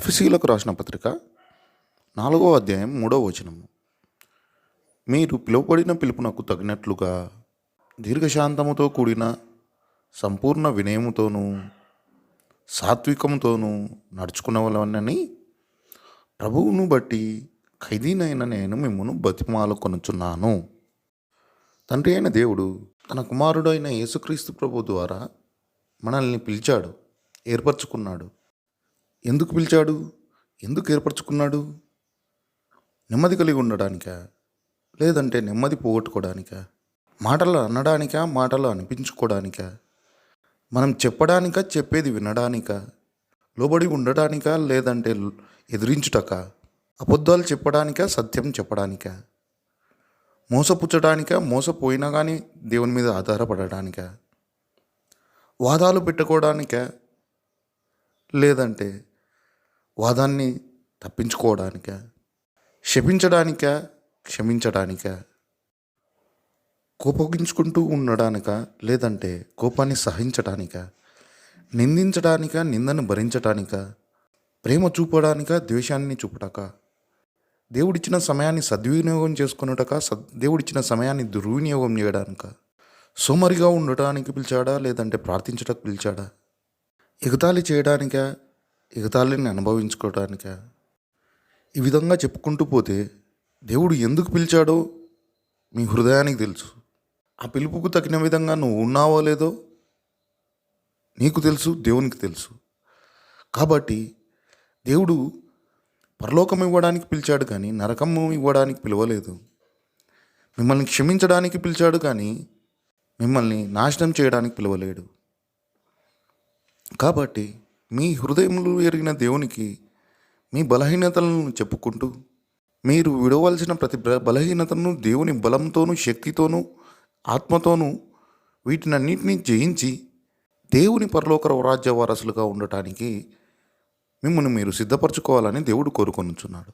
ఎఫెసీయులకు రాసిన పత్రిక 4వ అధ్యాయం 3వ వచనం. మీరు పిలువబడిన పిలుపునకు తగినట్లుగా దీర్ఘశాంతముతో కూడిన సంపూర్ణ వినయముతోనూ సాత్వికముతోనూ నడుచుకునవలనని ప్రభువును బట్టి ఖైదీనైన నేను మిమ్మను బతిమాలుకొనుచున్నాను. తండ్రి అయిన దేవుడు తన కుమారుడైన యేసుక్రీస్తు ప్రభు ద్వారా మనల్ని పిలిచాడు, ఏర్పరచుకున్నాడు. ఎందుకు పిలిచాడు? ఎందుకు ఏర్పరచుకున్నాడు? నెమ్మది కలిగి ఉండడానికా, లేదంటే నెమ్మది పోగొట్టుకోవడానికా? మాటలు అనడానికా, మాటలు అనిపించుకోవడానికా? మనం చెప్పడానికా, చెప్పేది వినడానికా? లోబడి ఉండడానికా, లేదంటే ఎదిరించుటకా? అబద్ధాలు చెప్పడానికా, సత్యం చెప్పడానికా? మోసపుచ్చడానికా, మోసపోయినా కానీ దేవుని మీద ఆధారపడడానికా? వాదాలు పెట్టుకోవడానికా, లేదంటే వాదాన్ని తప్పించుకోవడానికా? శపించడానికా, క్షమించడానికా? కోపగించుకుంటూ ఉండడానికా, లేదంటే కోపాన్ని సహించడానికా? నిందించడానికా, నిందను భరించడానికా? ప్రేమ చూపడానికా, ద్వేషాన్ని చూపటాకా? దేవుడిచ్చిన సమయాన్ని సద్వినియోగం చేసుకున్నటకా, దేవుడిచ్చిన సమయాన్ని దుర్వినియోగం చేయడానికా? సోమరిగా ఉండటానికి పిలిచాడా, లేదంటే ప్రార్థించడానికి పిలిచాడా? ఎగతాళి చేయడానికా, ఎగతాళిని అనుభవించుకోవడానికా? ఈ విధంగా చెప్పుకుంటూ పోతే దేవుడు ఎందుకు పిలిచాడో మీ హృదయానికి తెలుసు. ఆ పిలుపుకు తగిన విధంగా నువ్వు ఉన్నావో లేదో నీకు తెలుసు, దేవునికి తెలుసు. కాబట్టి దేవుడు పరలోకం ఇవ్వడానికి పిలిచాడు కానీ నరకము ఇవ్వడానికి పిలవలేదు. మిమ్మల్ని క్షమించడానికి పిలిచాడు కానీ మిమ్మల్ని నాశనం చేయడానికి పిలవలేడు. కాబట్టి మీ హృదయంలో ఎరిగిన దేవునికి మీ బలహీనతలను చెప్పుకుంటూ, మీరు విడవలసిన ప్రతి బలహీనతను దేవుని బలంతోనూ, శక్తితోనూ, ఆత్మతోనూ వీటినన్నింటినీ జయించి దేవుని పరలోక రాజ్య వారసులుగా ఉండటానికి మిమ్మల్ని మీరు సిద్ధపరచుకోవాలని దేవుడు కోరుకొనుచున్నాడు.